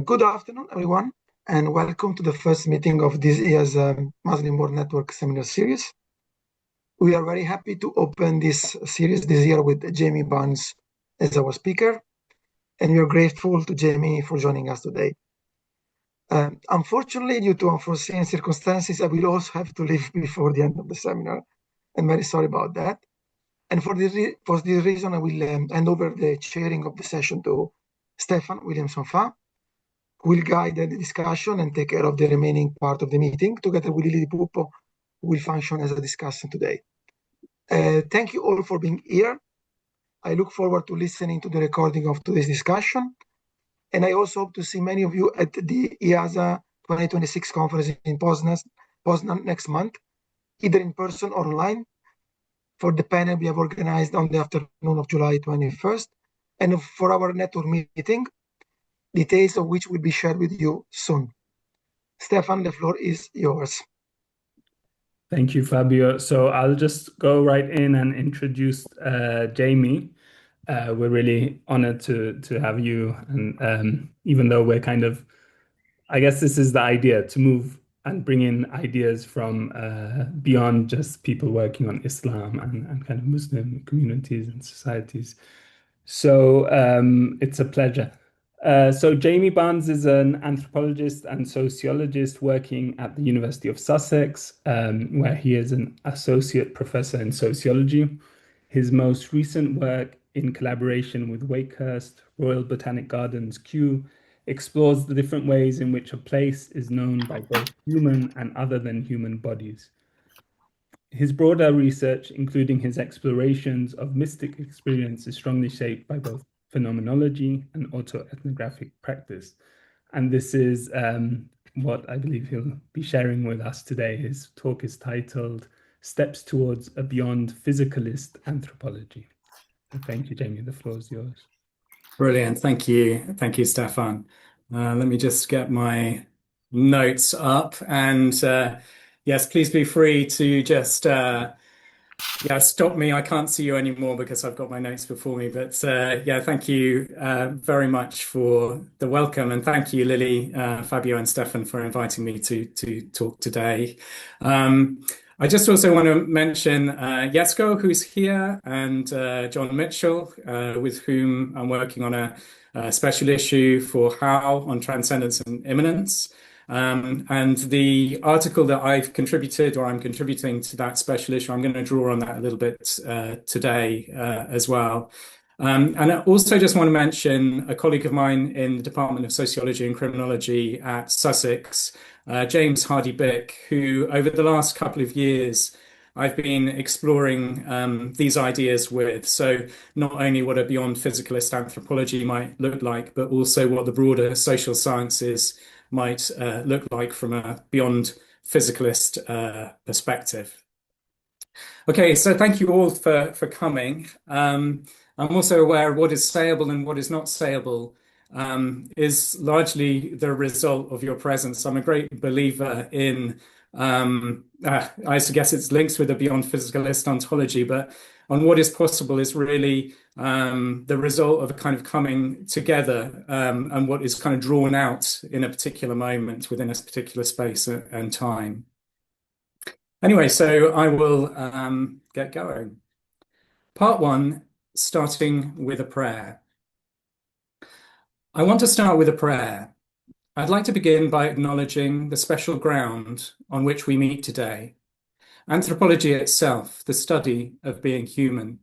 Good afternoon, everyone, and welcome to the first meeting of this year's Muslim World Network Seminar Series. We are very happy to open this series this year with Jamie Barnes as our speaker, and we are grateful to Jamie for joining us today. Unfortunately, due to unforeseen circumstances, I will also have to leave before the end of the seminar. I'm very sorry about that. And for this reason, I will hand over the chairing of the session to Stefan Williamson-Fa, who will guide the discussion and take care of the remaining part of the meeting, together with Lili Pupo, who will function as a discussant today. Thank you all for being here. I look forward to listening to the recording of today's discussion. And I also hope to see many of you at the EASA 2026 conference in Poznan next month, either in person or online, for the panel we have organized on the afternoon of July 21st, and for our network meeting, details of which will be shared with you soon. Stefan, the floor is yours. Thank you, Fabio. So I'll just go right in and introduce Jamie. We're really honored to have you. And even though we're kind of, I guess this is the idea, to move and bring in ideas from beyond just people working on Islam and kind of Muslim communities and societies. So it's a pleasure. So Jamie Barnes is an anthropologist and sociologist working at the University of Sussex, where he is an associate professor in sociology. His most recent work, in collaboration with Wakehurst, Royal Botanic Gardens, Kew, explores the different ways in which a place is known by both human and other than human bodies. His broader research, including his explorations of mystic experience, is strongly shaped by both phenomenology and autoethnographic practice. And this is what I believe he'll be sharing with us today. His talk is titled Steps Towards a Beyond-Physicalist Anthropology. So thank you, Jamie. The floor is yours. Brilliant. Thank you. Thank you, Stefan. Let me just get my notes up. And yes, please be free to just stop me. I can't see you anymore because I've got my notes before me. But thank you very much for the welcome. And thank you, Lily, Fabio, and Stefan for inviting me to talk today. I just also want to mention Jetsko, who's here, and John Mitchell, with whom I'm working on a special issue for How on Transcendence and Immanence. And the article that I've contributed, or I'm contributing to that special issue, I'm going to draw on that a little bit today as well. And I also just want to mention a colleague of mine in the Department of Sociology and Criminology at Sussex, James Hardy-Bick, who over the last couple of years I've been exploring these ideas with. So not only what a beyond-physicalist anthropology might look like, but also what the broader social sciences might look like from a beyond-physicalist perspective. Okay, so thank you all for coming. I'm also aware of what is sayable and what is not sayable is largely the result of your presence. I'm a great believer in, I guess it's linked with the beyond-physicalist ontology, but on what is possible is really the result of a kind of coming together and what is kind of drawn out in a particular moment within a particular space and time. Anyway, so I will get going. Part one, starting with a prayer. I want to start with a prayer. I'd like to begin by acknowledging the special ground on which we meet today. Anthropology itself, the study of being human.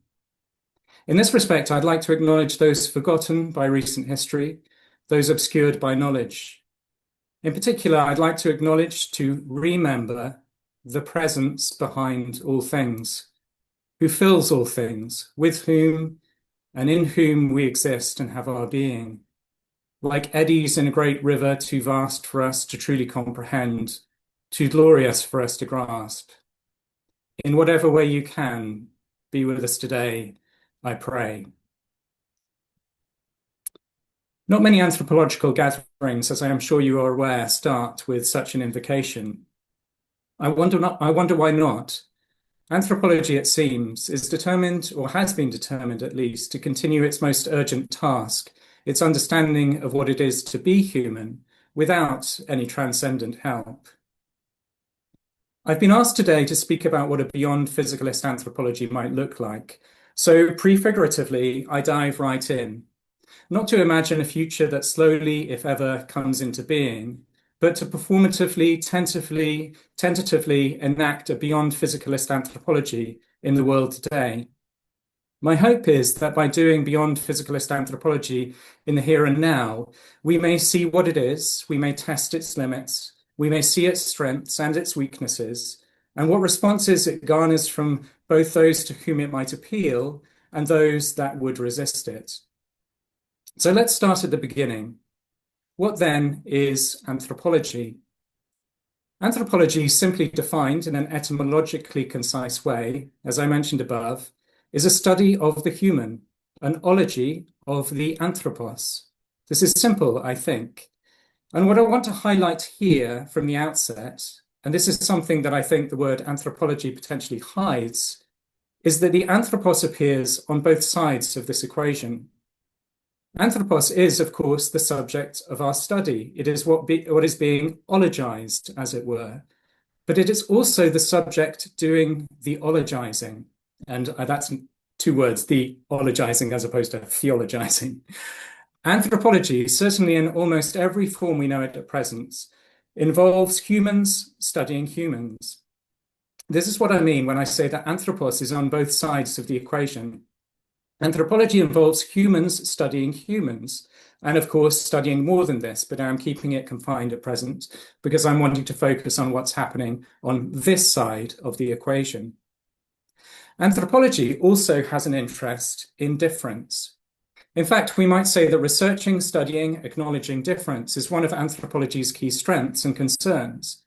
In this respect, I'd like to acknowledge those forgotten by recent history, those obscured by knowledge. In particular, I'd like to acknowledge, to remember, the presence behind all things, who fills all things, with whom and in whom we exist and have our being. Like eddies in a great river, too vast for us to truly comprehend, too glorious for us to grasp. In whatever way you can, be with us today, I pray. Not many anthropological gatherings, as I am sure you are aware, start with such an invocation. I wonder why not. Anthropology, it seems, is determined, or has been determined at least, to continue its most urgent task, its understanding of what it is to be human without any transcendent help. I've been asked today to speak about what a beyond-physicalist anthropology might look like. So prefiguratively, I dive right in. Not to imagine a future that slowly, if ever, comes into being, but to performatively, tentatively enact a beyond-physicalist anthropology in the world today. My hope is that by doing beyond-physicalist anthropology in the here and now, we may see what it is, we may test its limits, we may see its strengths and its weaknesses, and what responses it garners from both those to whom it might appeal and those that would resist it. So let's start at the beginning. What then is anthropology? Anthropology, simply defined in an etymologically concise way, as I mentioned above, is a study of the human, an ology of the anthropos. This is simple, I think. And what I want to highlight here from the outset, and this is something that I think the word anthropology potentially hides, is that the anthropos appears on both sides of this equation. Anthropos is, of course, the subject of our study. It is what is being ologized, as it were. But it is also the subject doing the ologizing. And that's two words, the ologizing as opposed to theologizing. Anthropology, certainly in almost every form we know it at present, involves humans studying humans. This is what I mean when I say that anthropos is on both sides of the equation. Anthropology involves humans studying humans, and of course studying more than this, but I'm keeping it confined at present because I'm wanting to focus on what's happening on this side of the equation. Anthropology also has an interest in difference. In fact, we might say that researching, studying, acknowledging difference is one of anthropology's key strengths and concerns.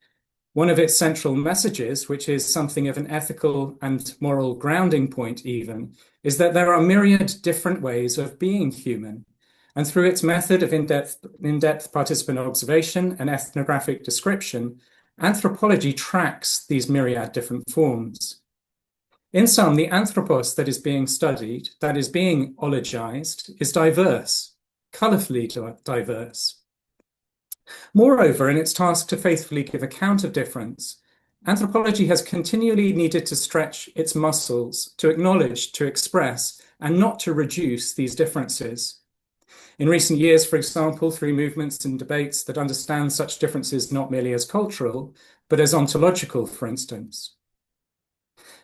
One of its central messages, which is something of an ethical and moral grounding point even, is that there are myriad different ways of being human. And through its method of in-depth participant observation and ethnographic description, anthropology tracks these myriad different forms. In sum, the anthropos that is being studied, that is being ologized, is diverse, colourfully diverse. Moreover, in its task to faithfully give account of difference, anthropology has continually needed to stretch its muscles to acknowledge, to express, and not to reduce these differences. In recent years, for example, through movements and debates that understand such differences not merely as cultural, but as ontological, for instance.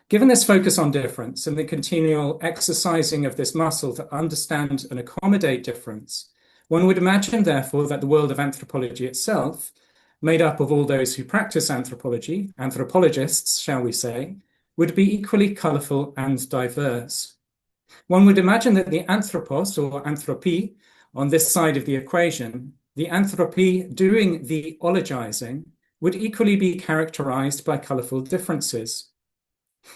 Given this focus on difference and the continual exercising of this muscle to understand and accommodate difference, one would imagine, therefore, that the world of anthropology itself, made up of all those who practice anthropology, anthropologists, shall we say, would be equally colourful and diverse. One would imagine that the anthropos or anthropy on this side of the equation, the anthropy doing the ologizing, would equally be characterized by colourful differences.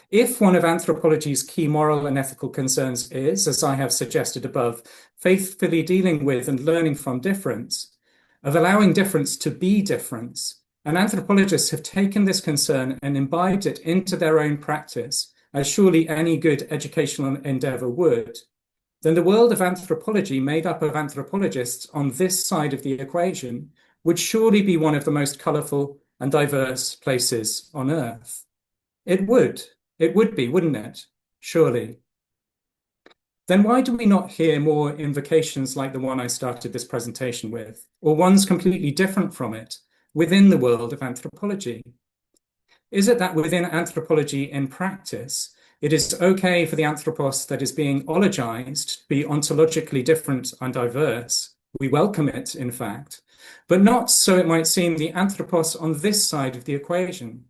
If one of anthropology's key moral and ethical concerns is, as I have suggested above, faithfully dealing with and learning from difference, of allowing difference to be difference, and anthropologists have taken this concern and imbibed it into their own practice, as surely any good educational endeavour would, then the world of anthropology made up of anthropologists on this side of the equation would surely be one of the most colourful and diverse places on earth. It would be, wouldn't it? Surely. Then why do we not hear more invocations like the one I started this presentation with, or ones completely different from it, within the world of anthropology? Is it that within anthropology in practice, it is okay for the anthropos that is being ologized to be ontologically different and diverse? We welcome it, in fact, but not, so it might seem, the anthropos on this side of the equation.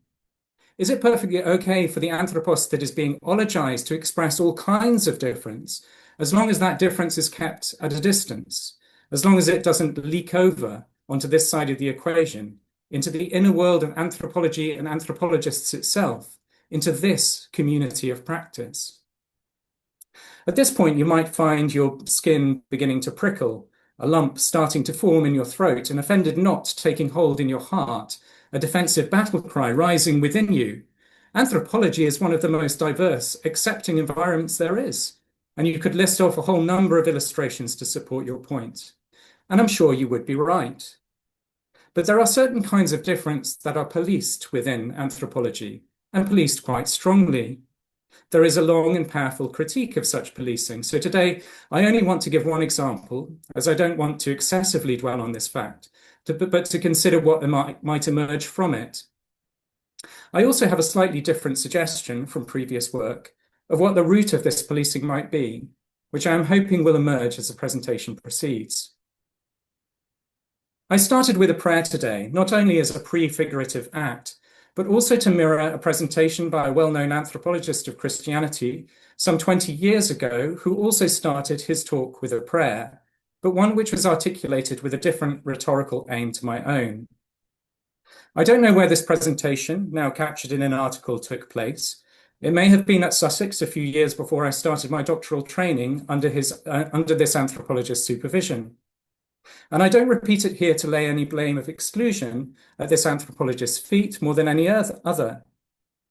Is it perfectly okay for the anthropos that is being ologized to express all kinds of difference, as long as that difference is kept at a distance, as long as it doesn't leak over onto this side of the equation, into the inner world of anthropology and anthropologists itself, into this community of practice? At this point, you might find your skin beginning to prickle, a lump starting to form in your throat, an offended knot taking hold in your heart, a defensive battle cry rising within you. Anthropology is one of the most diverse, accepting environments there is. and you could list off a whole number of illustrations to support your point. And I'm sure you would be right. But there are certain kinds of difference that are policed within anthropology, and policed quite strongly. There is a long and powerful critique of such policing. So today, I only want to give one example, as I don't want to excessively dwell on this fact, but to consider what might emerge from it. I also have a slightly different suggestion from previous work of what the root of this policing might be, which I am hoping will emerge as the presentation proceeds. I started with a prayer today, not only as a prefigurative act, but also to mirror a presentation by a well-known anthropologist of Christianity some 20 years ago, who also started his talk with a prayer, but one which was articulated with a different rhetorical aim to my own. I don't know where this presentation, now captured in an article, took place. It may have been at Sussex a few years before I started my doctoral training under this anthropologist's supervision. And I don't repeat it here to lay any blame of exclusion at this anthropologist's feet more than any other.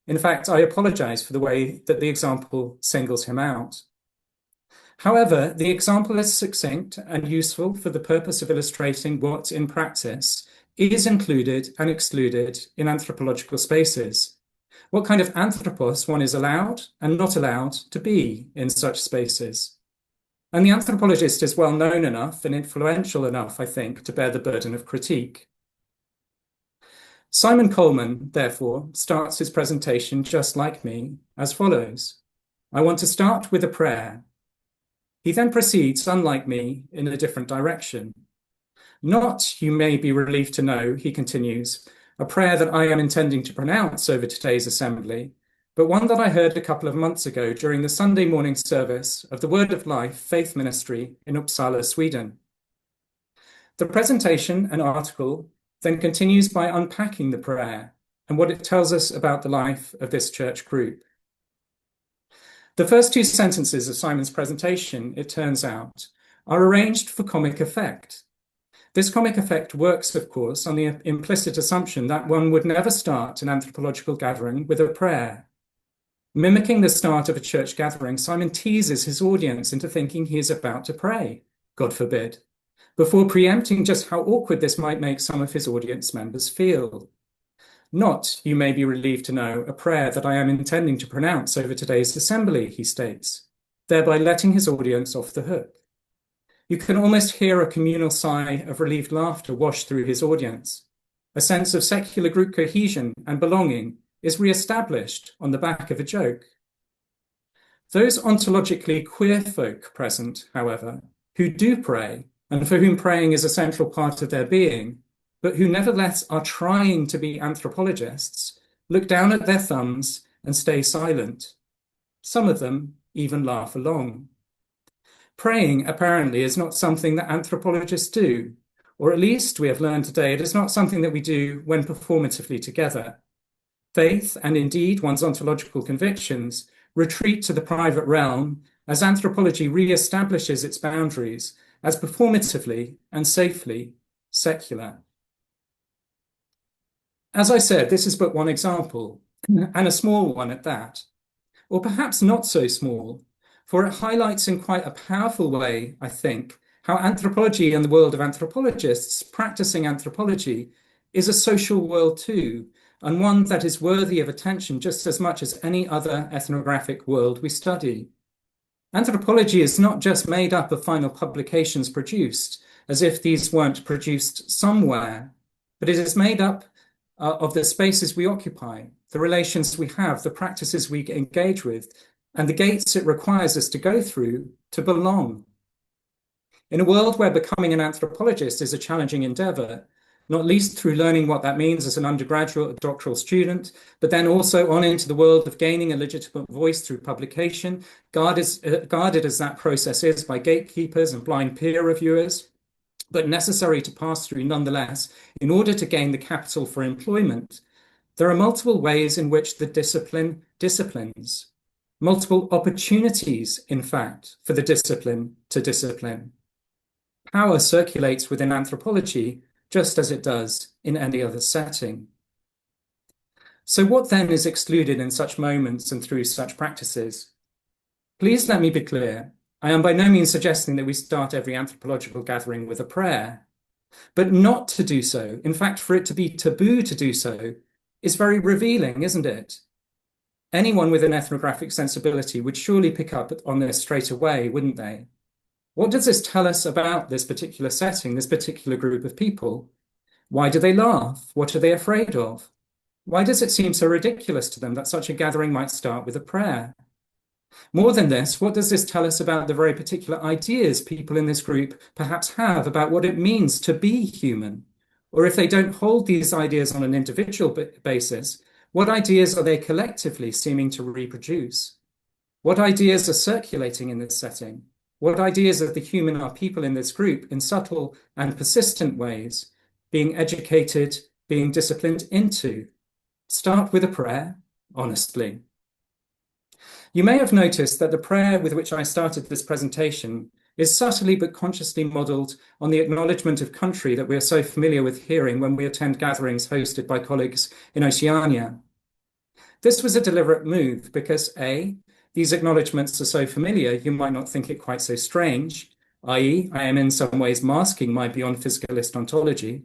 In fact, I apologize for the way that the example singles him out. However, the example is succinct and useful for the purpose of illustrating what, in practice, is included and excluded in anthropological spaces, what kind of anthropos one is allowed and not allowed to be in such spaces. And the anthropologist is well known enough and influential enough, I think, to bear the burden of critique. Simon Coleman, therefore, starts his presentation just like me, as follows. I want to start with a prayer. He then proceeds, unlike me, in a different direction. Not, you may be relieved to know, he continues, a prayer that I am intending to pronounce over today's assembly, but one that I heard a couple of months ago during the Sunday morning service of the Word of Life Faith Ministry in Uppsala, Sweden. The presentation and article then continues by unpacking the prayer and what it tells us about the life of this church group. The first two sentences of Simon's presentation, it turns out, are arranged for comic effect. This comic effect works, of course, on the implicit assumption that one would never start an anthropological gathering with a prayer. Mimicking the start of a church gathering, Simon teases his audience into thinking he is about to pray, God forbid, before preempting just how awkward this might make some of his audience members feel. Not, you may be relieved to know, a prayer that I am intending to pronounce over today's assembly, he states, thereby letting his audience off the hook. You can almost hear a communal sigh of relieved laughter wash through his audience. A sense of secular group cohesion and belonging is re-established on the back of a joke. Those ontologically queer folk present, however, who do pray, and for whom praying is a central part of their being, but who nevertheless are trying to be anthropologists, look down at their thumbs and stay silent. Some of them even laugh along. Praying, apparently, is not something that anthropologists do, or at least we have learned today it is not something that we do when performatively together. Faith, and indeed one's ontological convictions, retreat to the private realm as anthropology re-establishes its boundaries as performatively and safely secular. As I said, this is but one example, and a small one at that, or perhaps not so small, for it highlights in quite a powerful way, I think, how anthropology and the world of anthropologists practicing anthropology is a social world too, and one that is worthy of attention just as much as any other ethnographic world we study. Anthropology is not just made up of final publications produced, as if these weren't produced somewhere, but it is made up of the spaces we occupy, the relations we have, the practices we engage with, and the gates it requires us to go through to belong. In a world where becoming an anthropologist is a challenging endeavor, not least through learning what that means as an undergraduate or doctoral student, but then also on into the world of gaining a legitimate voice through publication, guarded as that process is by gatekeepers and blind peer reviewers, but necessary to pass through nonetheless in order to gain the capital for employment. There are multiple ways in which the discipline disciplines, multiple opportunities, in fact, for the discipline to discipline. Power circulates within anthropology just as it does in any other setting. So what then is excluded in such moments and through such practices? Please let me be clear. I am by no means suggesting that we start every anthropological gathering with a prayer, but not to do so, in fact, for it to be taboo to do so, is very revealing, isn't it? Anyone with an ethnographic sensibility would surely pick up on this straight away, wouldn't they? What does this tell us about this particular setting, this particular group of people? Why do they laugh? What are they afraid of? Why does it seem so ridiculous to them that such a gathering might start with a prayer? More than this, what does this tell us about the very particular ideas people in this group perhaps have about what it means to be human? Or if they don't hold these ideas on an individual basis, what ideas are they collectively seeming to reproduce? What ideas are circulating in this setting? What ideas of the human are people in this group in subtle and persistent ways being educated, being disciplined into? Start with a prayer, honestly. You may have noticed that the prayer with which I started this presentation is subtly but consciously modelled on the acknowledgement of country that we are so familiar with hearing when we attend gatherings hosted by colleagues in Oceania. This was a deliberate move because A, these acknowledgements are so familiar you might not think it quite so strange, i.e. I am in some ways masking my Beyond-Physicalist ontology,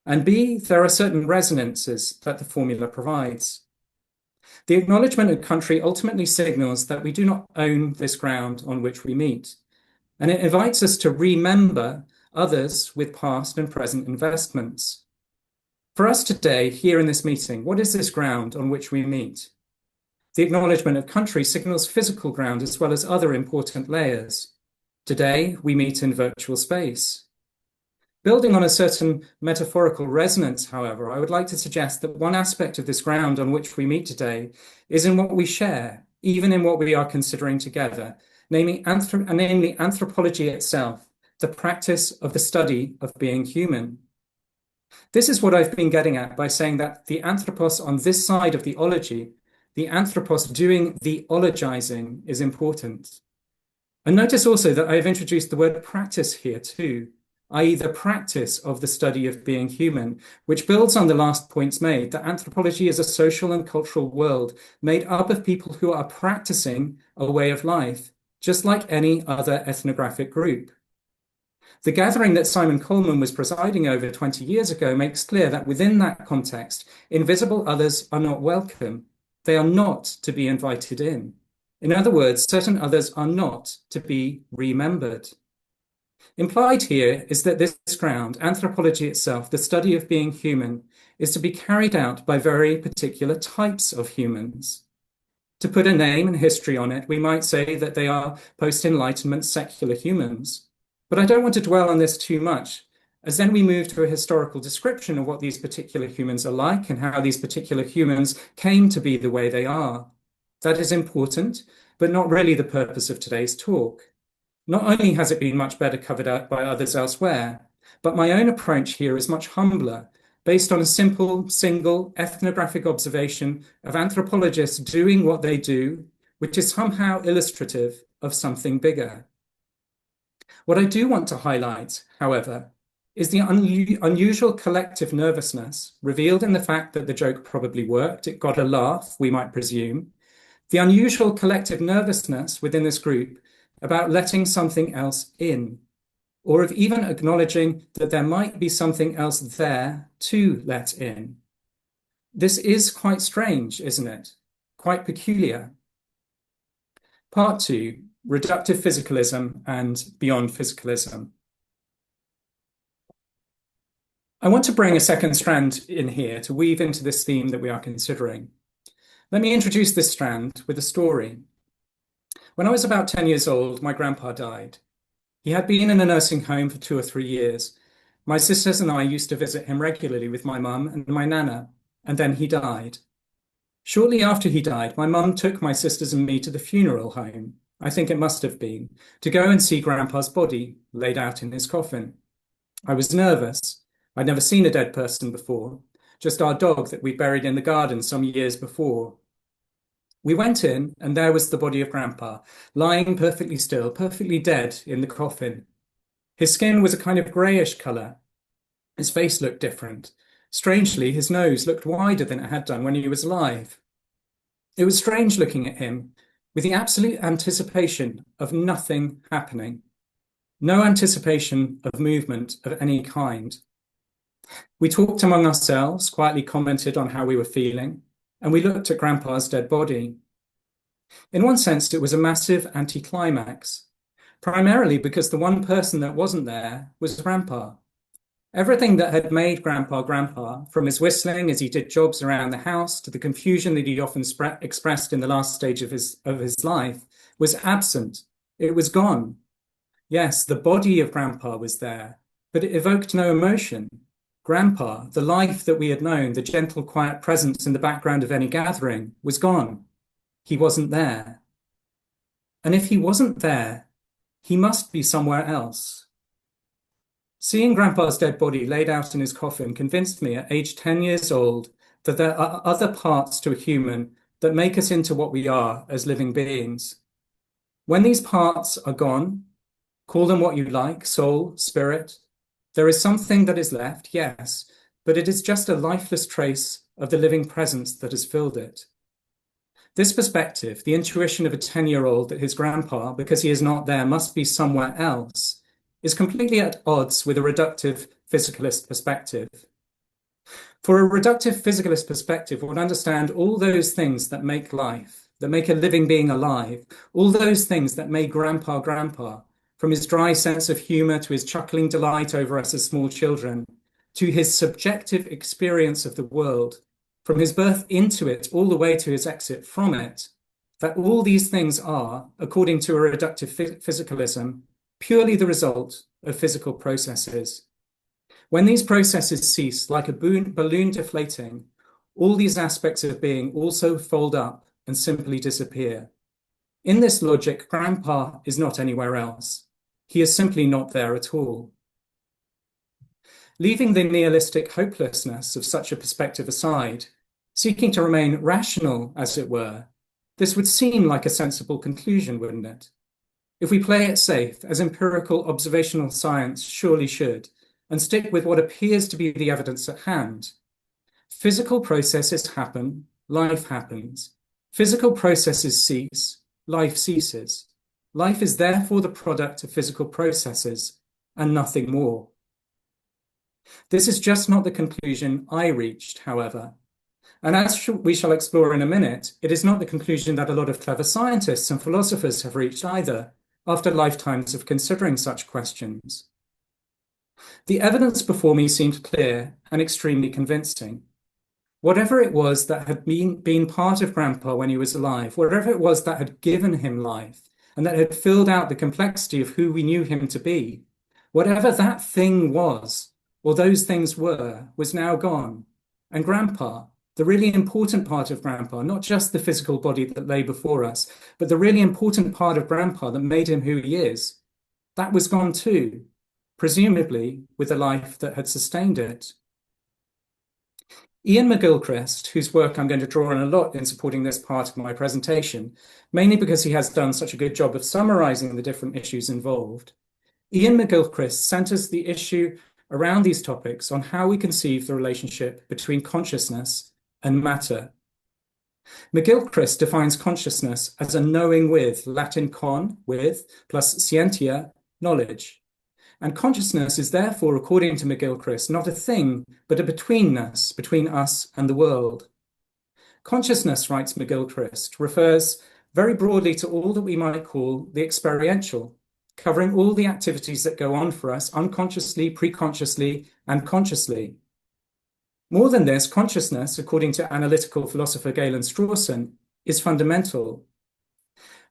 and B, there are certain resonances that the formula provides. The acknowledgement of country ultimately signals that we do not own this ground on which we meet, and it invites us to remember others with past and present investments. For us today, here in this meeting, what is this ground on which we meet? The acknowledgement of country signals physical ground as well as other important layers. Today, we meet in virtual space. Building on a certain metaphorical resonance, however, I would like to suggest that one aspect of this ground on which we meet today is in what we share, even in what we are considering together, namely anthropology itself, the practice of the study of being human. This is what I've been getting at by saying that the anthropos on this side of the ology, the anthropos doing the ologizing, is important. And notice also that I have introduced the word practice here too, i.e. the practice of the study of being human, which builds on the last points made, that anthropology is a social and cultural world made up of people who are practicing a way of life, just like any other ethnographic group. The gathering that Simon Coleman was presiding over 20 years ago makes clear that within that context, invisible others are not welcome. They are not to be invited in. In other words, certain others are not to be remembered. Implied here is that this ground, anthropology itself, the study of being human, is to be carried out by very particular types of humans. To put a name and history on it, we might say that they are post-Enlightenment secular humans. But I don't want to dwell on this too much, as then we move to a historical description of what these particular humans are like and how these particular humans came to be the way they are. That is important, but not really the purpose of today's talk. Not only has it been much better covered out by others elsewhere, but my own approach here is much humbler, based on a simple, single ethnographic observation of anthropologists doing what they do, which is somehow illustrative of something bigger. What I do want to highlight, however, is the unusual collective nervousness revealed in the fact that the joke probably worked. It got a laugh, we might presume. The unusual collective nervousness within this group about letting something else in, or of even acknowledging that there might be something else there to let in. This is quite strange, isn't it? Quite peculiar. Part 2, reductive physicalism and beyond-physicalism. I want to bring a second strand in here to weave into this theme that we are considering. Let me introduce this strand with a story. When I was about 10 years old, my grandpa died. He had been in a nursing home for 2 or 3 years. My sisters and I used to visit him regularly with my mum and my nana, and then he died. Shortly after he died, my mum took my sisters and me to the funeral home, I think it must have been, to go and see Grandpa's body laid out in his coffin. I was nervous. I'd never seen a dead person before, just our dog that we buried in the garden some years before. We went in, and there was the body of Grandpa, lying perfectly still, perfectly dead in the coffin. His skin was a kind of greyish colour. His face looked different. Strangely, his nose looked wider than it had done when he was alive. It was strange looking at him, with the absolute anticipation of nothing happening, no anticipation of movement of any kind. We talked among ourselves, quietly commented on how we were feeling, and we looked at Grandpa's dead body. In one sense, it was a massive anticlimax, primarily because the one person that wasn't there was Grandpa. Everything that had made Grandpa Grandpa, from his whistling as he did jobs around the house to the confusion that he often expressed in the last stage of his life, was absent. It was gone. Yes, the body of Grandpa was there, but it evoked no emotion. Grandpa, the life that we had known, the gentle, quiet presence in the background of any gathering, was gone. He wasn't there. And if he wasn't there, he must be somewhere else. Seeing Grandpa's dead body laid out in his coffin convinced me at age 10 years old that there are other parts to a human that make us into what we are as living beings. When these parts are gone, call them what you like, soul, spirit, there is something that is left, yes, but it is just a lifeless trace of the living presence that has filled it. This perspective, the intuition of a 10-year-old that his grandpa, because he is not there, must be somewhere else, is completely at odds with a reductive physicalist perspective. For a reductive physicalist perspective, one would understand all those things that make life, that make a living being alive, all those things that made Grandpa Grandpa, from his dry sense of humor to his chuckling delight over us as small children, to his subjective experience of the world, from his birth into it all the way to his exit from it, that all these things are, according to a reductive physicalism, purely the result of physical processes. When these processes cease, like a balloon deflating, all these aspects of being also fold up and simply disappear. In this logic, Grandpa is not anywhere else. He is simply not there at all. Leaving the nihilistic hopelessness of such a perspective aside, seeking to remain rational, as it were, this would seem like a sensible conclusion, wouldn't it? If we play it safe, as empirical observational science surely should, and stick with what appears to be the evidence at hand, physical processes happen, life happens. Physical processes cease, life ceases. Life is therefore the product of physical processes and nothing more. This is just not the conclusion I reached, however. And as we shall explore in a minute, it is not the conclusion that a lot of clever scientists and philosophers have reached either, after lifetimes of considering such questions. The evidence before me seemed clear and extremely convincing. Whatever it was that had been part of Grandpa when he was alive, whatever it was that had given him life, and that had filled out the complexity of who we knew him to be, whatever that thing was, or those things were, was now gone. And Grandpa, the really important part of Grandpa, not just the physical body that lay before us, but the really important part of Grandpa that made him who he is, that was gone too, presumably with the life that had sustained it. Ian McGilchrist, whose work I'm going to draw on a lot in supporting this part of my presentation, mainly because he has done such a good job of summarizing the different issues involved, Ian McGilchrist centers the issue around these topics on how we conceive the relationship between consciousness and matter. McGilchrist defines consciousness as a knowing with, Latin con, with, plus scientia, knowledge. And consciousness is therefore, according to McGilchrist, not a thing, but a betweenness between us and the world. Consciousness, writes McGilchrist, refers very broadly to all that we might call the experiential, covering all the activities that go on for us unconsciously, preconsciously, and consciously. More than this, consciousness, according to analytical philosopher Galen Strawson, is fundamental.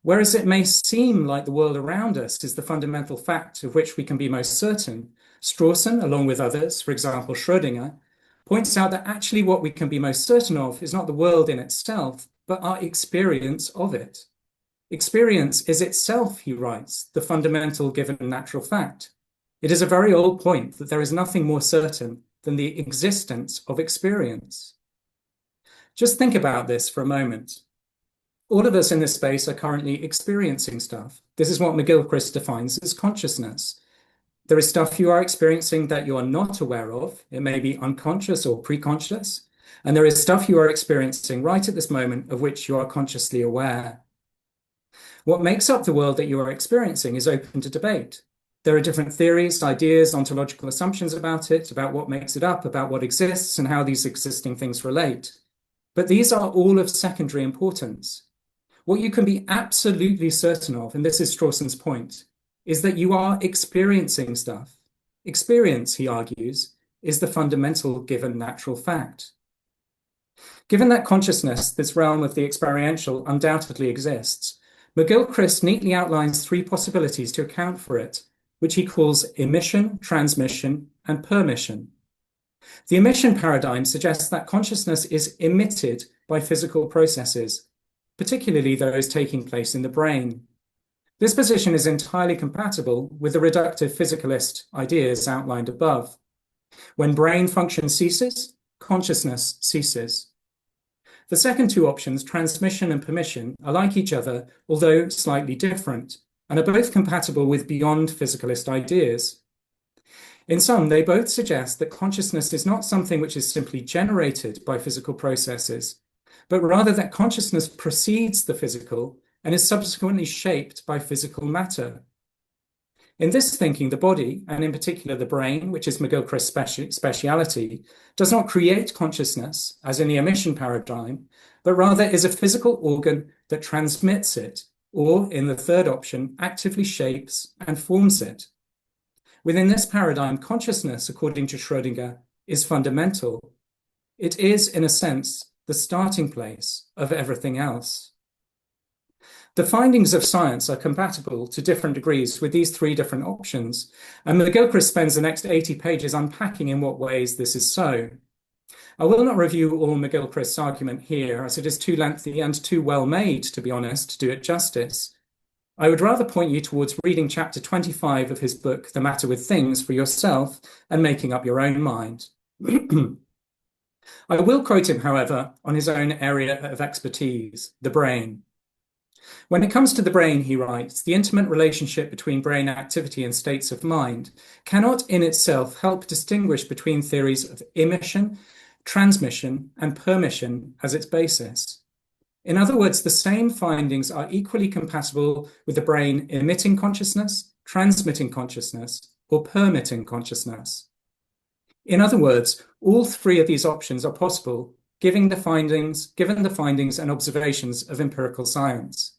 Whereas it may seem like the world around us is the fundamental fact of which we can be most certain, Strawson, along with others, for example, Schrödinger, points out that actually what we can be most certain of is not the world in itself, but our experience of it. Experience is itself, he writes, the fundamental given natural fact. It is a very old point that there is nothing more certain than the existence of experience. Just think about this for a moment. All of us in this space are currently experiencing stuff. This is what McGilchrist defines as consciousness. There is stuff you are experiencing that you are not aware of. It may be unconscious or preconscious. And there is stuff you are experiencing right at this moment of which you are consciously aware. What makes up the world that you are experiencing is open to debate. There are different theories, ideas, ontological assumptions about it, about what makes it up, about what exists, and how these existing things relate. But these are all of secondary importance. What you can be absolutely certain of, and this is Strawson's point, is that you are experiencing stuff. Experience, he argues, is the fundamental given natural fact. Given that consciousness, this realm of the experiential, undoubtedly exists, McGilchrist neatly outlines three possibilities to account for it, which he calls emission, transmission, and permission. The emission paradigm suggests that consciousness is emitted by physical processes, particularly those taking place in the brain. This position is entirely compatible with the reductive physicalist ideas outlined above. When brain function ceases, consciousness ceases. The second two options, transmission and permission, are like each other, although slightly different, and are both compatible with beyond-physicalist ideas. In sum, they both suggest that consciousness is not something which is simply generated by physical processes, but rather that consciousness precedes the physical and is subsequently shaped by physical matter. In this thinking, the body, and in particular the brain, which is McGilchrist's speciality, does not create consciousness, as in the emission paradigm, but rather is a physical organ that transmits it, or, in the third option, actively shapes and forms it. Within this paradigm, consciousness, according to Schrödinger, is fundamental. It is, in a sense, the starting place of everything else. The findings of science are compatible to different degrees with these three different options, and McGilchrist spends the next 80 pages unpacking in what ways this is so. I will not review all McGilchrist's argument here, as it is too lengthy and too well made, to be honest, to do it justice. I would rather point you towards reading chapter 25 of his book, The Matter with Things, for yourself and making up your own mind. I will quote him, however, on his own area of expertise, the brain. When it comes to the brain, he writes, the intimate relationship between brain activity and states of mind cannot in itself help distinguish between theories of emission, transmission, and permission as its basis. In other words, the same findings are equally compatible with the brain emitting consciousness, transmitting consciousness, or permitting consciousness. In other words, all three of these options are possible, given the findings and observations of empirical science.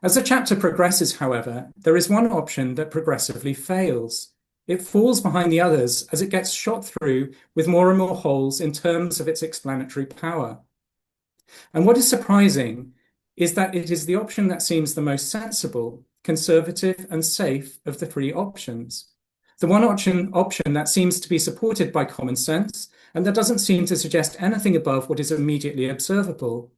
As the chapter progresses, however, there is one option that progressively fails. It falls behind the others as it gets shot through with more and more holes in terms of its explanatory power. And what is surprising is that it is the option that seems the most sensible, conservative, and safe of the three options. The one option that seems to be supported by common sense and that doesn't seem to suggest anything above what is immediately observable.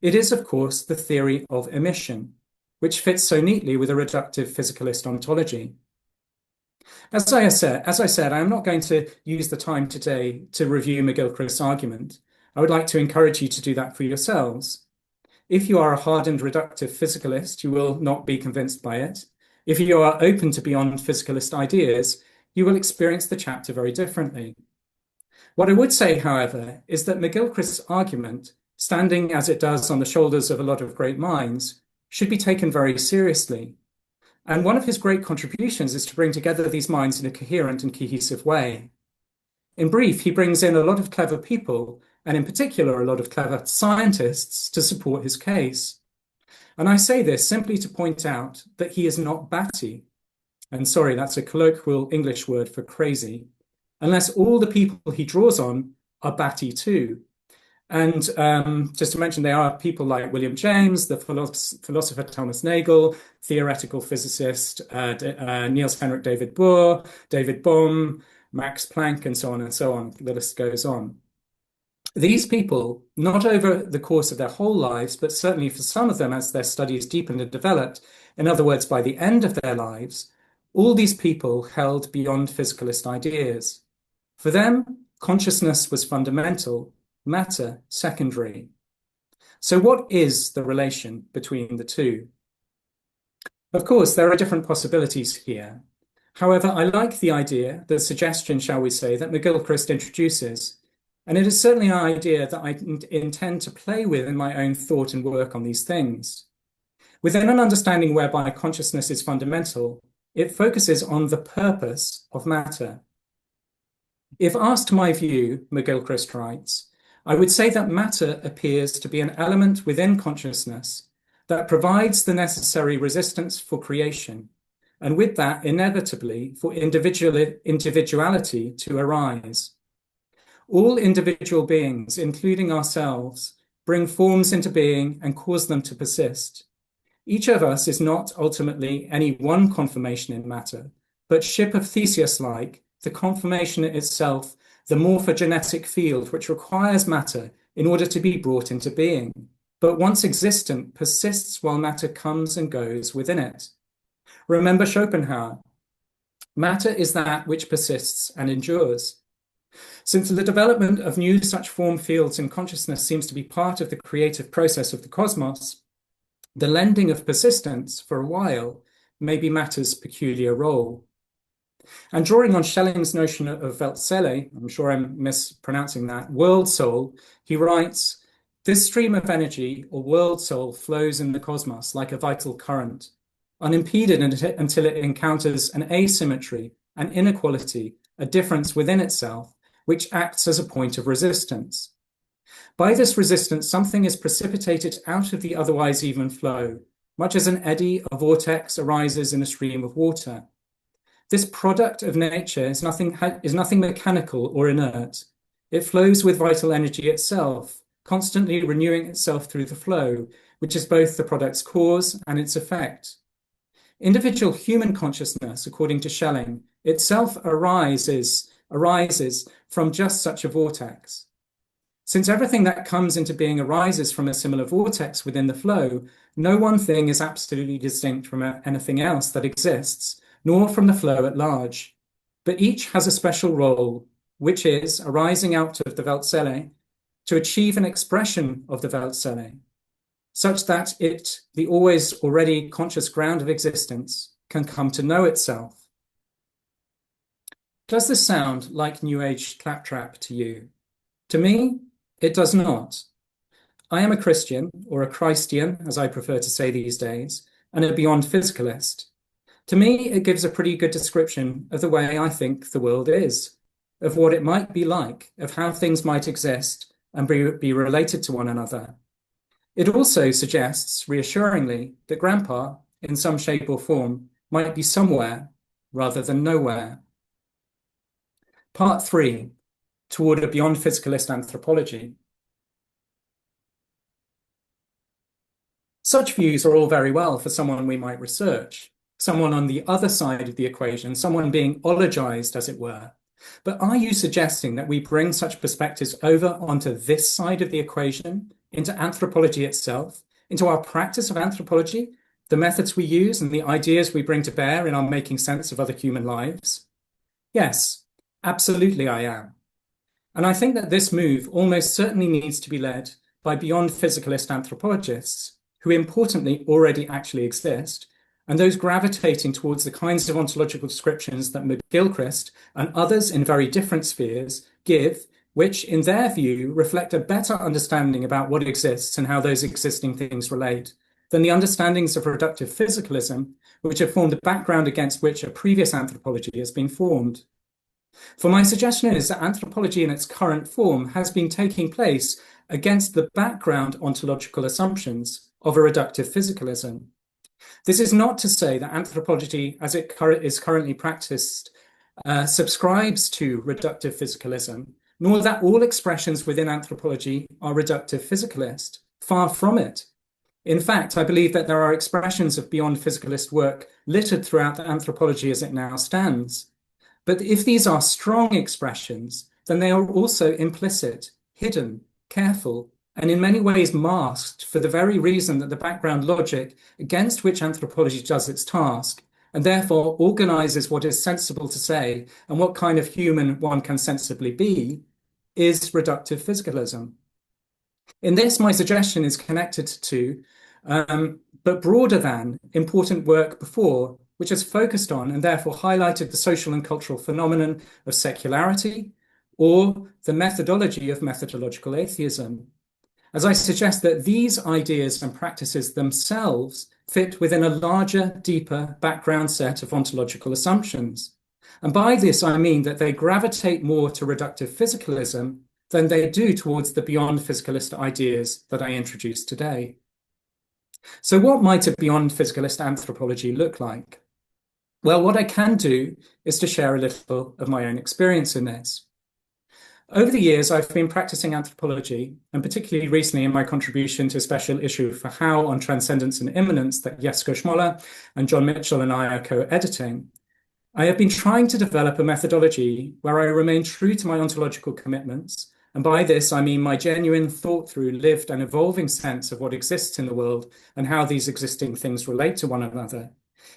It is, of course, the theory of emission, which fits so neatly with a reductive physicalist ontology. As I said, I am not going to use the time today to review McGilchrist's argument. I would like to encourage you to do that for yourselves. If you are a hardened reductive physicalist, you will not be convinced by it. If you are open to beyond-physicalist ideas, you will experience the chapter very differently. What I would say, however, is that McGilchrist's argument, standing as it does on the shoulders of a lot of great minds, should be taken very seriously. And one of his great contributions is to bring together these minds in a coherent and cohesive way. In brief, he brings in a lot of clever people, and in particular, a lot of clever scientists to support his case. And I say this simply to point out that he is not batty. And sorry, that's a colloquial English word for crazy, unless all the people he draws on are batty too. And just to mention, there are people like William James, the philosopher Thomas Nagel, theoretical physicist Niels Henrik David Bohr, David Bohm, Max Planck, and so on and so on. The list goes on. These people, not over the course of their whole lives, but certainly for some of them as their studies deepened and developed, in other words, by the end of their lives, all these people held beyond physicalist ideas. For them, consciousness was fundamental, matter secondary. So what is the relation between the two? Of course, there are different possibilities here. However, I like the idea, the suggestion, shall we say, that McGilchrist introduces, and it is certainly an idea that I intend to play with in my own thought and work on these things. Within an understanding whereby consciousness is fundamental, it focuses on the purpose of matter. If asked my view, McGilchrist writes, I would say that matter appears to be an element within consciousness that provides the necessary resistance for creation, and with that, inevitably, for individuality to arise. All individual beings, including ourselves, bring forms into being and cause them to persist. Each of us is not ultimately any one conformation in matter, but ship of Theseus-like, the conformation itself, the morphogenetic field which requires matter in order to be brought into being, but once existent persists while matter comes and goes within it. Remember Schopenhauer, matter is that which persists and endures. Since the development of new such form fields in consciousness seems to be part of the creative process of the cosmos, the lending of persistence for a while may be matter's peculiar role. And drawing on Schelling's notion of Weltzelle, I'm sure I'm mispronouncing that, world soul, he writes, this stream of energy or world soul flows in the cosmos like a vital current, unimpeded until it encounters an asymmetry, an inequality, a difference within itself, which acts as a point of resistance. By this resistance, something is precipitated out of the otherwise even flow, much as an eddy, a vortex arises in a stream of water. This product of nature is nothing mechanical or inert. It flows with vital energy itself, constantly renewing itself through the flow, which is both the product's cause and its effect. Individual human consciousness, according to Schelling, itself arises from just such a vortex. Since everything that comes into being arises from a similar vortex within the flow, no one thing is absolutely distinct from anything else that exists, nor from the flow at large. But each has a special role, which is arising out of the Weltzelle to achieve an expression of the Weltzelle, such that it, the always already conscious ground of existence, can come to know itself. Does this sound like New Age claptrap to you? To me, it does not. I am a Christian, or a Christian, as I prefer to say these days, and a Beyond-Physicalist. To me, it gives a pretty good description of the way I think the world is, of what it might be like, of how things might exist and be related to one another. It also suggests, reassuringly, that Grandpa, in some shape or form, might be somewhere rather than nowhere. Part 3, toward a Beyond-Physicalist Anthropology. Such views are all very well for someone we might research, someone on the other side of the equation, someone being ologized, as it were. But are you suggesting that we bring such perspectives over onto this side of the equation, into anthropology itself, into our practice of anthropology, the methods we use and the ideas we bring to bear in our making sense of other human lives? Yes, absolutely I am. And I think that this move almost certainly needs to be led by Beyond-Physicalist anthropologists, who importantly already actually exist, and those gravitating towards the kinds of ontological descriptions that McGilchrist and others in very different spheres give, which, in their view, reflect a better understanding about what exists and how those existing things relate, than the understandings of reductive physicalism, which have formed the background against which a previous anthropology has been formed. For my suggestion is that anthropology in its current form has been taking place against the background ontological assumptions of a reductive physicalism. This is not to say that anthropology, as it is currently practiced, subscribes to reductive physicalism, nor that all expressions within anthropology are reductive physicalist. Far from it. In fact, I believe that there are expressions of Beyond-Physicalist work littered throughout anthropology as it now stands. But if these are strong expressions, then they are also implicit, hidden, careful, and in many ways masked for the very reason that the background logic against which anthropology does its task, and therefore organizes what is sensible to say and what kind of human one can sensibly be, is reductive physicalism. In this, my suggestion is connected to, but broader than, important work before, which has focused on and therefore highlighted the social and cultural phenomenon of secularity, or the methodology of methodological atheism. As I suggest that these ideas and practices themselves fit within a larger, deeper background set of ontological assumptions. And by this, I mean that they gravitate more to reductive physicalism than they do towards the beyond-physicalist ideas that I introduced today. So what might a beyond-physicalist anthropology look like? Well, what I can do is to share a little of my own experience in this. Over the years, I've been practicing anthropology, and particularly recently in my contribution to a special issue for How on Transcendence and Immanence that Jesko Schmoller and John Mitchell and I are co-editing. I have been trying to develop a methodology where I remain true to my ontological commitments, and by this I mean my genuine thought-through, lived and evolving sense of what exists in the world and how these existing things relate to one another,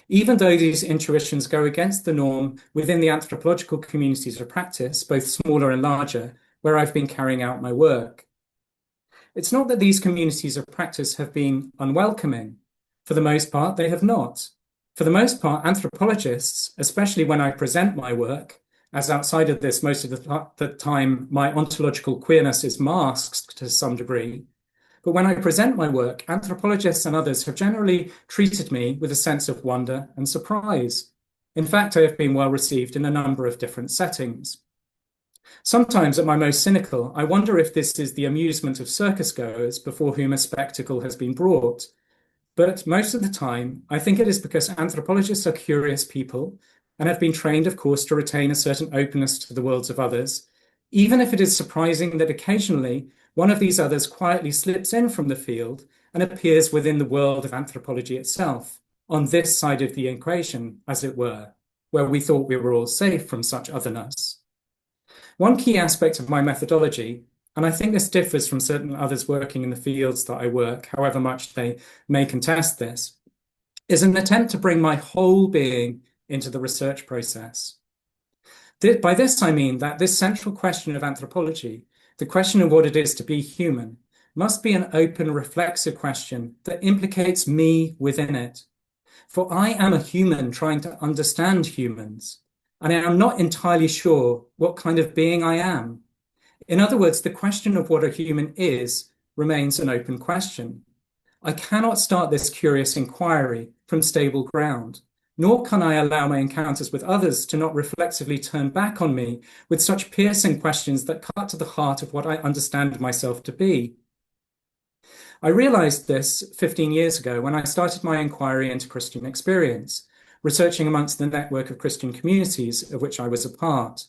even though these intuitions go against the norm within the anthropological communities of practice, both smaller and larger, where I've been carrying out my work. It's not that these communities of practice have been unwelcoming. For the most part, they have not. For the most part, anthropologists, especially when I present my work, as outside of this, most of the time, my ontological queerness is masked to some degree. But when I present my work, anthropologists and others have generally treated me with a sense of wonder and surprise. In fact, I have been well received in a number of different settings. Sometimes, at my most cynical, I wonder if this is the amusement of circus goers before whom a spectacle has been brought. But most of the time, I think it is because anthropologists are curious people and have been trained, of course, to retain a certain openness to the worlds of others, even if it is surprising that occasionally one of these others quietly slips in from the field and appears within the world of anthropology itself, on this side of the equation, as it were, where we thought we were all safe from such otherness. One key aspect of my methodology, and I think this differs from certain others working in the fields that I work, however much they may contest this, is an attempt to bring my whole being into the research process. By this, I mean that this central question of anthropology, the question of what it is to be human, must be an open, reflexive question that implicates me within it. For I am a human trying to understand humans, and I am not entirely sure what kind of being I am. In other words, the question of what a human is remains an open question. I cannot start this curious inquiry from stable ground, nor can I allow my encounters with others to not reflexively turn back on me with such piercing questions that cut to the heart of what I understand myself to be. I realized this 15 years ago when I started my inquiry into Christian experience, researching amongst the network of Christian communities of which I was a part.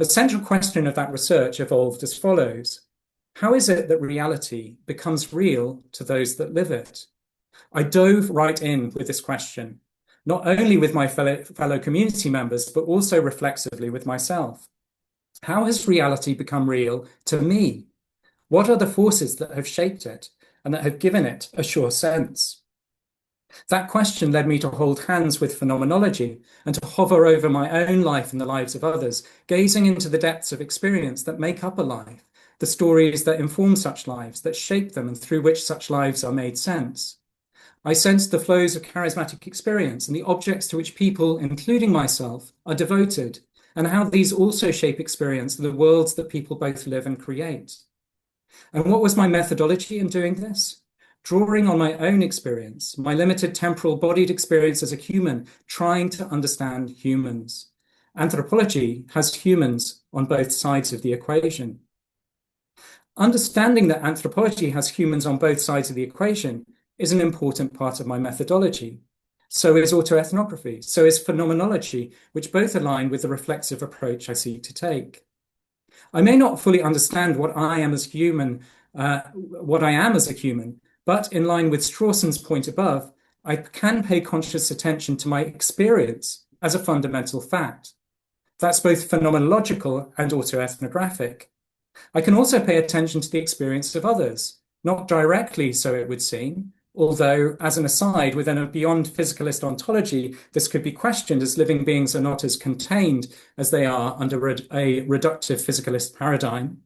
A central question of that research evolved as follows. How is it that reality becomes real to those that live it? I dove right in with this question, not only with my fellow community members, but also reflexively with myself. How has reality become real to me? What are the forces that have shaped it and that have given it a sure sense? That question led me to hold hands with phenomenology and to hover over my own life and the lives of others, gazing into the depths of experience that make up a life, the stories that inform such lives, that shape them and through which such lives are made sense. I sensed the flows of charismatic experience and the objects to which people, including myself, are devoted, and how these also shape experience and the worlds that people both live and create. And what was my methodology in doing this? Drawing on my own experience, my limited temporal bodied experience as a human, trying to understand humans. Anthropology has humans on both sides of the equation. Understanding that anthropology has humans on both sides of the equation is an important part of my methodology. So is autoethnography, so is phenomenology, which both align with the reflexive approach I seek to take. I may not fully understand what I am as a human, but in line with Strawson's point above, I can pay conscious attention to my experience as a fundamental fact. That's both phenomenological and autoethnographic. I can also pay attention to the experience of others, not directly, so it would seem, although, as an aside, within a beyond-physicalist ontology, this could be questioned as living beings are not as contained as they are under a reductive physicalist paradigm.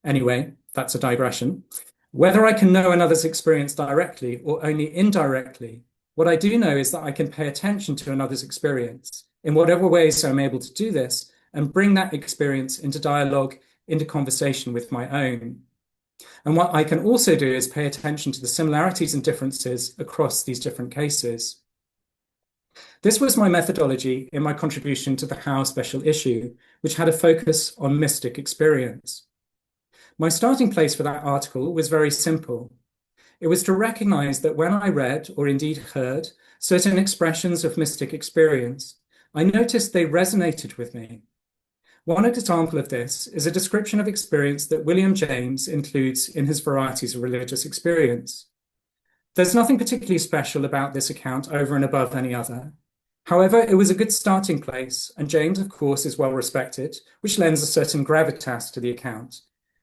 Anyway, that's a digression. Whether I can know another's experience directly or only indirectly, what I do know is that I can pay attention to another's experience in whatever ways I'm able to do this and bring that experience into dialogue, into conversation with my own. And what I can also do is pay attention to the similarities and differences across these different cases. This was my methodology in my contribution to the How special issue, which had a focus on mystic experience. My starting place for that article was very simple. It was to recognize that when I read, or indeed heard, certain expressions of mystic experience, I noticed they resonated with me. One example of this is a description of experience that William James includes in his Varieties of Religious Experience. There's nothing particularly special about this account over and above any other. However, it was a good starting place, and James, of course, is well respected, which lends a certain gravitas to the account,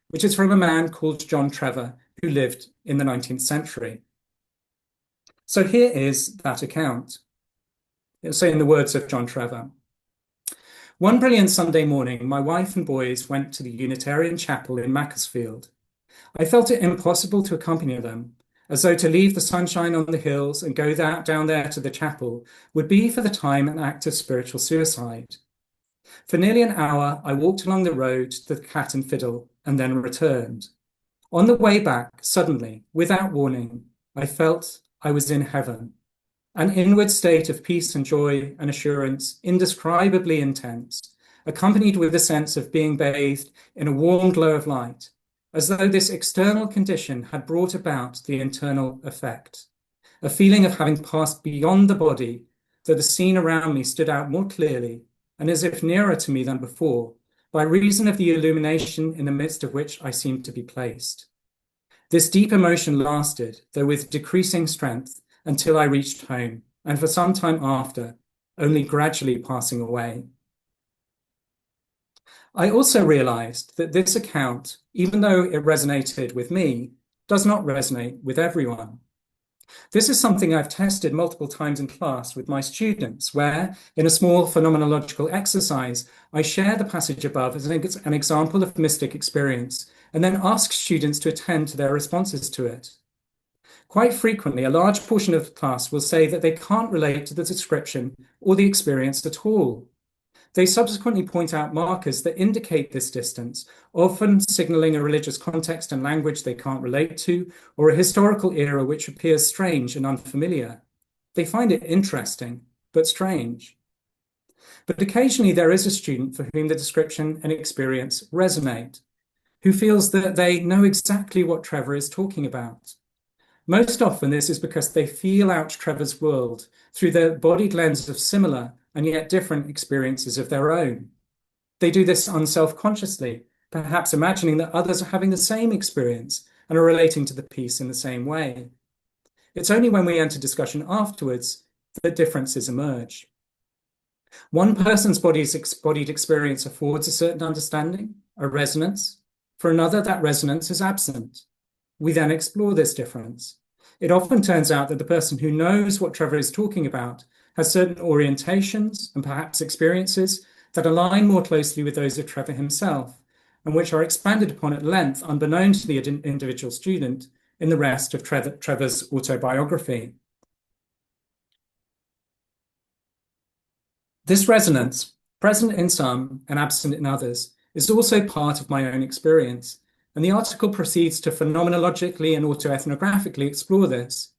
which is from a man called John Trevor, who lived in the 19th century. So here is that account. So in the words of John Trevor, one brilliant Sunday morning, my wife and boys went to the Unitarian Chapel in Macclesfield. I felt it impossible to accompany them, as though to leave the sunshine on the hills and go down there to the chapel would be for the time an act of spiritual suicide. For nearly an hour, I walked along the road to the Cat and Fiddle and then returned. On the way back, suddenly, without warning, I felt I was in heaven. An inward state of peace and joy and assurance, indescribably intense, accompanied with a sense of being bathed in a warm glow of light, as though this external condition had brought about the internal effect, a feeling of having passed beyond the body, that the scene around me stood out more clearly and as if nearer to me than before, by reason of the illumination in the midst of which I seemed to be placed. This deep emotion lasted, though with decreasing strength, until I reached home, and for some time after, only gradually passing away. I also realized that this account, even though it resonated with me, does not resonate with everyone. This is something I've tested multiple times in class with my students, where, in a small phenomenological exercise, I share the passage above as an example of mystic experience, and then ask students to attend to their responses to it. Quite frequently, a large portion of the class will say that they can't relate to the description or the experience at all. They subsequently point out markers that indicate this distance, often signaling a religious context and language they can't relate to, or a historical era which appears strange and unfamiliar. They find it interesting, but strange. But occasionally there is a student for whom the description and experience resonate, who feels that they know exactly what Trevor is talking about. Most often this is because they feel out Trevor's world through the embodied lens of similar and yet different experiences of their own. They do this unself-consciously, perhaps imagining that others are having the same experience and are relating to the piece in the same way. It's only when we enter discussion afterwards that differences emerge. One person's embodied experience affords a certain understanding, a resonance. For another, that resonance is absent. We then explore this difference. It often turns out that the person who knows what Trevor is talking about has certain orientations and perhaps experiences that align more closely with those of Trevor himself, and which are expanded upon at length, unbeknown to the individual student, in the rest of Trevor's autobiography. This resonance, present in some and absent in others, is also part of my own experience, and the article proceeds to phenomenologically and autoethnographically explore this.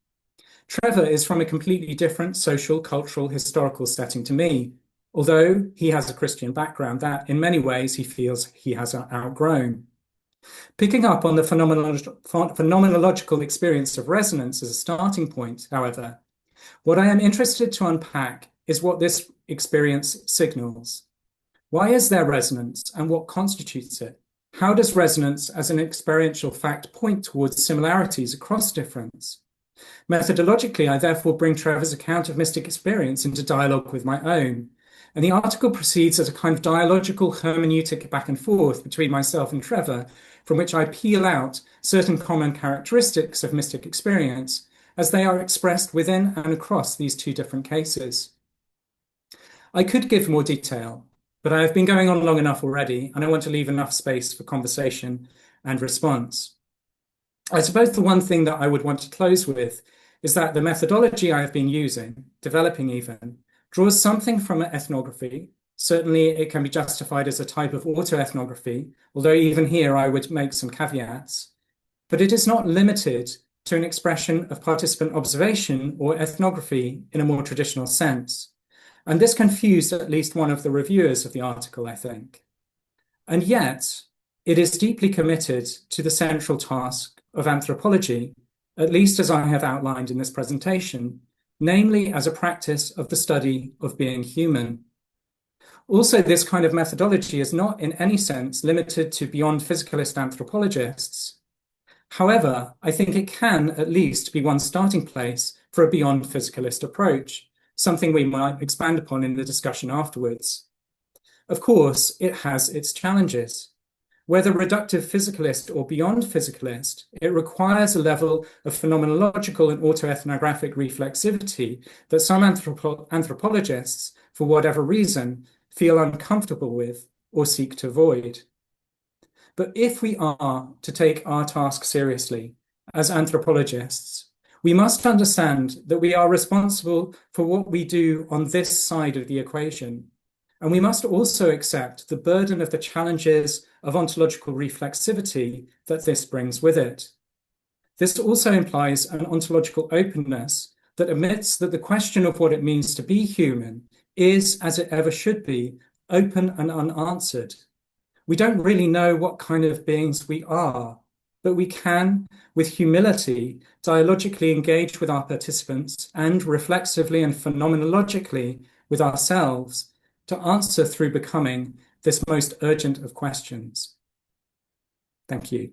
Trevor is from a completely different social, cultural, historical setting to me, although he has a Christian background that, in many ways, he feels he has outgrown. Picking up on the phenomenological experience of resonance as a starting point, however, what I am interested to unpack is what this experience signals. Why is there resonance, and what constitutes it? How does resonance as an experiential fact point towards similarities across difference? Methodologically, I therefore bring Trevor's account of mystic experience into dialogue with my own, and the article proceeds as a kind of dialogical hermeneutic back and forth between myself and Trevor, from which I peel out certain common characteristics of mystic experience as they are expressed within and across these two different cases. I could give more detail, but I have been going on long enough already, and I want to leave enough space for conversation and response. I suppose the one thing that I would want to close with is that the methodology I have been using, developing even, draws something from ethnography. Certainly it can be justified as a type of autoethnography, although even here I would make some caveats. but it is not limited to an expression of participant observation or ethnography in a more traditional sense. And this confused at least one of the reviewers of the article, I think. And yet, it is deeply committed to the central task of anthropology, at least as I have outlined in this presentation, namely as a practice of the study of being human. Also, this kind of methodology is not in any sense limited to beyond-physicalist anthropologists. However, I think it can at least be one starting place for a beyond-physicalist approach, something we might expand upon in the discussion afterwards. Of course, it has its challenges. Whether reductive physicalist or beyond physicalist, it requires a level of phenomenological and autoethnographic reflexivity that some anthropologists, for whatever reason, feel uncomfortable with or seek to avoid. But if we are to take our task seriously as anthropologists, we must understand that we are responsible for what we do on this side of the equation. And we must also accept the burden of the challenges of ontological reflexivity that this brings with it. This also implies an ontological openness that admits that the question of what it means to be human is, as it ever should be, open and unanswered. We don't really know what kind of beings we are, but we can, with humility, dialogically engage with our participants and reflexively and phenomenologically with ourselves to answer through becoming this most urgent of questions. Thank you.